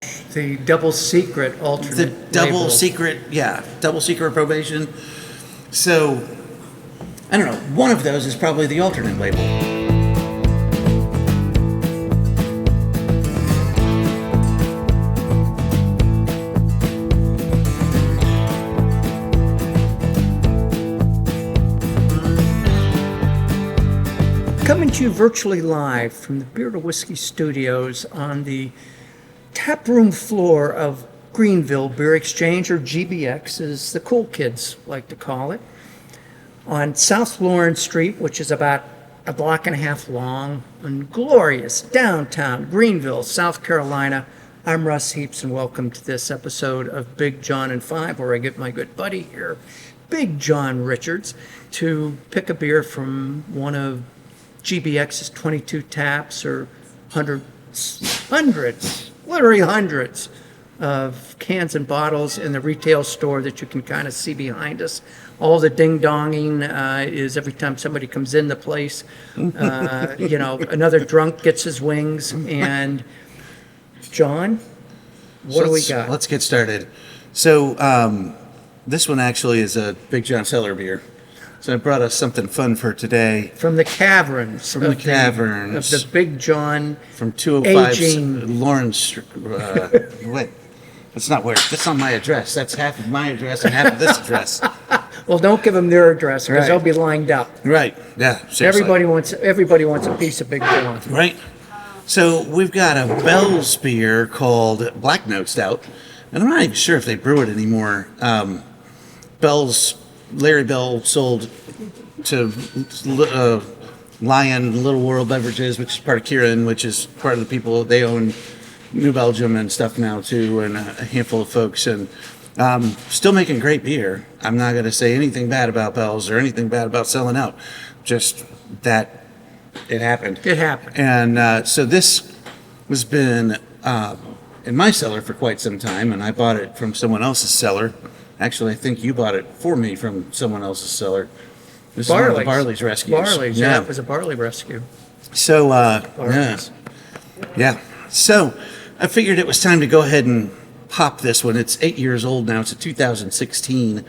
The double secret alternate The double label. secret, double secret probation. So, I don't know, one of those is probably the alternate label. Coming to you virtually live from the Beer to Whiskey studios on the taproom floor of Greenville Beer Exchange, or GBX as the cool kids like to call it, on South Lawrence Street, which is about a block and a half long, in glorious downtown Greenville, South Carolina. I'm Russ Heaps, and welcome to this episode of Big John and Five, where I get my good buddy here, Big John Richards, to pick a beer from one of GBX's 22 taps, or literally hundreds of cans and bottles in the retail store that you can kind of see behind us. All the ding-donging is every time somebody comes in the place, another drunk gets his wings. And John, what do we got? Let's get started. So this one actually is a Big John Cellar beer. So I brought us something fun for today. From the caverns. From the caverns. Of the Big John. From 205 aging. Lawrence. Wait, that's not my address. That's half of my address and half of this address. Well, don't give them their address because Right. they'll be lined up. Right. Yeah. Seriously. Everybody wants a piece of Big John. Right. So we've got a Bell's beer called Black Note Stout, and I'm not even sure if they brew it anymore. Larry Bell sold to Lion Little World Beverages, which is part of Kieran, which is part of the people. They own New Belgium and stuff now too, and a handful of folks, and still making great beer. I'm not going to say anything bad about Bell's or anything bad about selling out. Just that it happened. It happened. And so this has been in my cellar for quite some time, and I bought it from someone else's cellar. Actually, I think you bought it for me from someone else's cellar. This is one of the Barley's rescues. It was a barley rescue. So, Barley's. yeah. So, I figured it was time to go ahead and pop this one. It's 8 years old now. It's a 2016.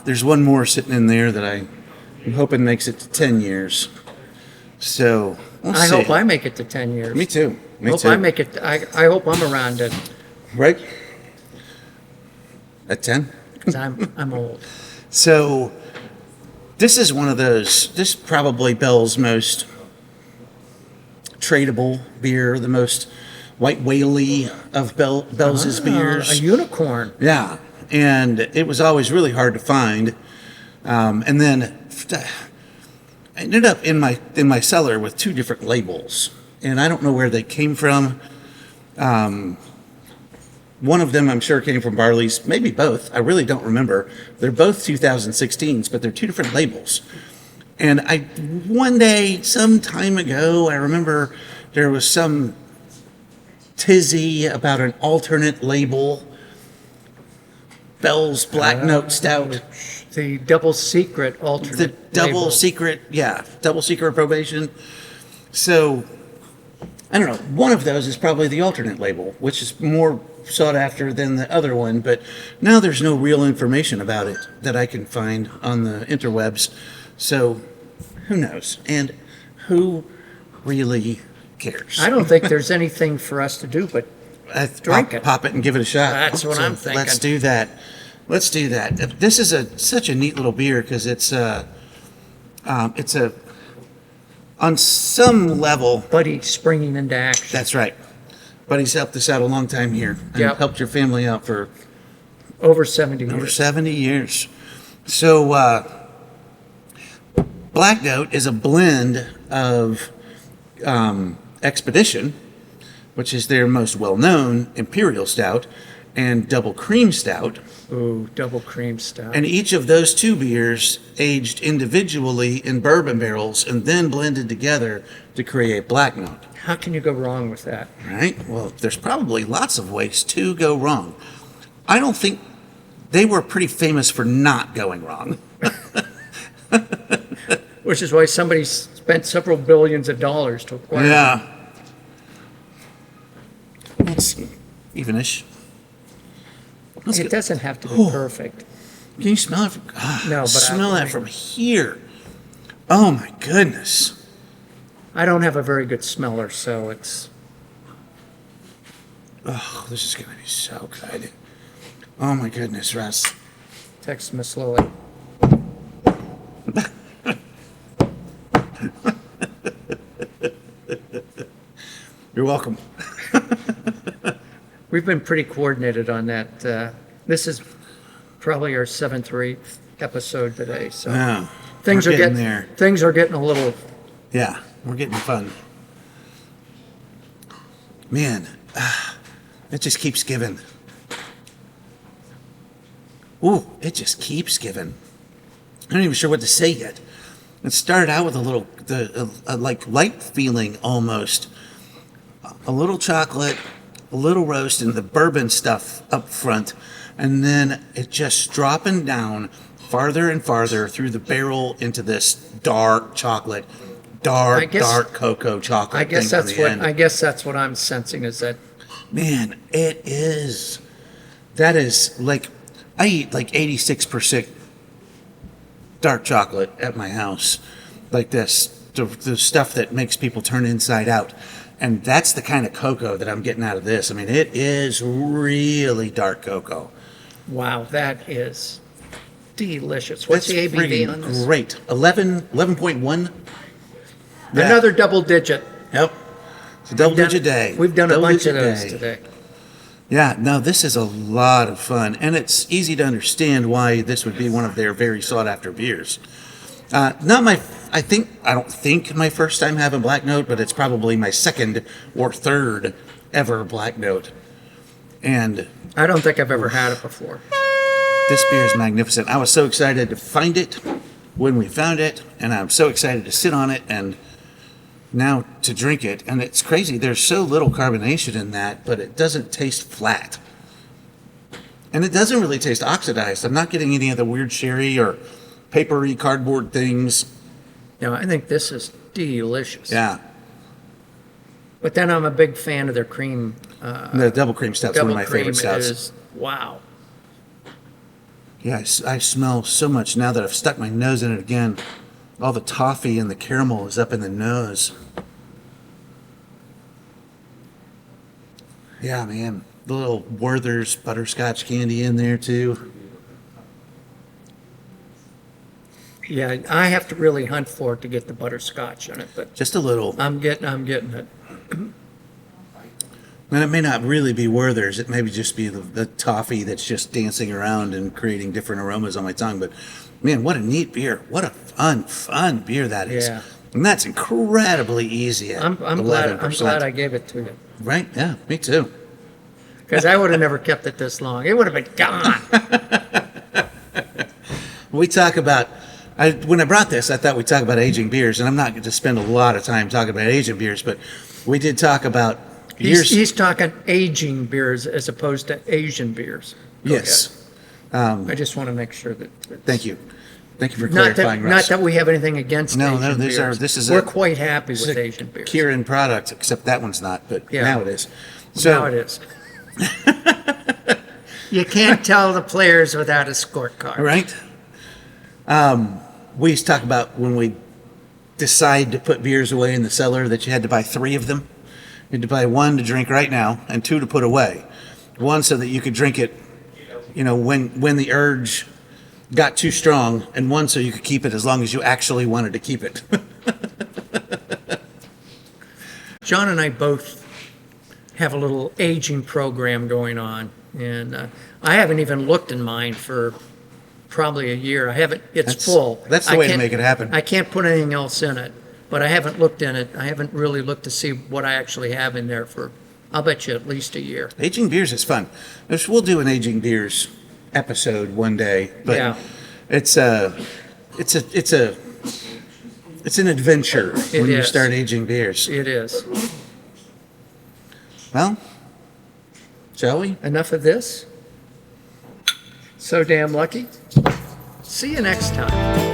There's one more sitting in there that I'm hoping makes it to 10 years. So, we'll see. I hope I make it to 10 years. Me too. I hope I'm around it Right? At 10? because I'm old. So, this is one of those, this is probably Bell's most tradable beer, the most white whaley of Bell's beers. A unicorn. Yeah, and it was always really hard to find. And then I ended up in my cellar with two different labels, and I don't know where they came from. One of them I'm sure came from Barley's, maybe both. I really don't remember. They're both 2016s, but they're two different labels. And one day, some time ago, I remember there was some tizzy about an alternate label, Bell's Black Note Stout. The double secret alternate The double label. secret, double secret probation. So, I don't know, one of those is probably the alternate label, which is more sought after than the other one, but now there's no real information about it that I can find on the interwebs. So, who knows? And who really cares? I don't think there's anything for us to do but drink it. Pop it and give it a shot. That's what I'm thinking. Let's do that. This is such a neat little beer because it's on some level. Buddy springing into action. That's right. Buddy's helped us out a long time here. And Yep. helped your family out for Over 70 over years. 70 years. So, Black Note is a blend of Expedition, which is their most well-known Imperial Stout, and Double Cream Stout. Ooh, Double Cream Stout. And each of those two beers aged individually in bourbon barrels and then blended together to create Black Note. How can you go wrong with that? Right? Well, there's probably lots of ways to go wrong. I don't think they were pretty famous for not going wrong. Which is why somebody spent several billions of dollars to acquire it. Yeah. Let's Evenish. Let's It get, doesn't have to be perfect. can you smell it? No, but smell that from here. Oh my goodness. I don't have a very good smeller, so it's... Oh, this is gonna be so good. Oh my goodness, Russ. Text Miss Lily. You're welcome. We've been pretty coordinated on that. This is probably our 7th or 8th episode today, so Yeah, things we're are getting getting there. Things are getting a little... Yeah, we're getting fun. Man, it just keeps giving. Ooh, it just keeps giving. I'm not even sure what to say yet. It started out with like light feeling almost. A little chocolate, a little roast, and the bourbon stuff up front. And then it just dropping down farther and farther through the barrel into this dark chocolate, dark cocoa chocolate. I guess thing on that's the what end. I guess that's what I'm sensing is that Man, it is. That is like, I eat like 86% dark chocolate at my house. Like this, the stuff that makes people turn inside out. And that's the kind of cocoa that I'm getting out of this. I mean, it is really dark cocoa. wow, that is delicious. What's the That's ABV friggin' on this? great. 11.1. Yeah. Another double digit. Yep. It's a double digit day. We've done a Double bunch of digit those day. today. Yeah, no, this is a lot of fun, and it's easy to understand why this would be one of their very sought after beers. Not my, I don't think my first time having Black Note, but it's probably my second or third ever Black Note. And I don't think I've ever had it before. this beer is magnificent. I was so excited to find it when we found it, and I'm so excited to sit on it and now to drink it. And it's crazy. There's so little carbonation in that, but it doesn't taste flat. And it doesn't really taste oxidized. I'm not getting any of the weird sherry or papery cardboard things. You know, I think this is delicious. Yeah. But then I'm a big fan of their cream. The Double Cream Stout's one of my favorite stouts. Is, wow. Yeah, I smell so much now that I've stuck my nose in it again. All the toffee and the caramel is up in the nose. Yeah, man. The little Werther's butterscotch candy in there, too. Yeah, I have to really hunt for it to get the butterscotch in it, but Just a little. I'm getting it. And it may not really be Werther's. It may just be the toffee that's just dancing around and creating different aromas on my tongue. But, man, what a neat beer. What a fun beer that is. Yeah. And that's incredibly easy at I'm glad 11%. I gave it to you. Right? Yeah, me too. Because I would have never kept it this long. It would have been gone. We talk about, when I brought this, I thought we'd talk about aging beers, and I'm not going to spend a lot of time talking about aging beers, but we did talk about beers. He's talking aging beers as opposed to Asian beers. Go Yes. ahead. I just want to make sure that. Thank you. Thank you for Not clarifying, that, Russ. not that we have anything against No, Asian these beers. this is We're quite happy this is with a Asian beers. Kirin product, except that one's not, but Yeah. now it is. So, Now it is. You can't tell the players without a scorecard. right? We used to talk about when we decide to put beers away in the cellar that you had to buy 3 of them. You had to buy 1 to drink right now and 2 to put away. 1 so that you could drink it, when the urge got too strong, and 1 so you could keep it as long as you actually wanted to keep it. John and I both have a little aging program going on, and I haven't even looked in mine for probably a year. I haven't. It's That's- full. that's the I way to can't- make it happen. I can't put anything else in it, but I haven't looked in it. I haven't really looked to see what I actually have in there for. I'll bet you at least a year. Aging beers is fun. We'll do an aging beers episode one day, but Yeah. it's an adventure It when you is. start aging beers. It is. Well, shall we? Enough of this. So damn lucky. See you next time.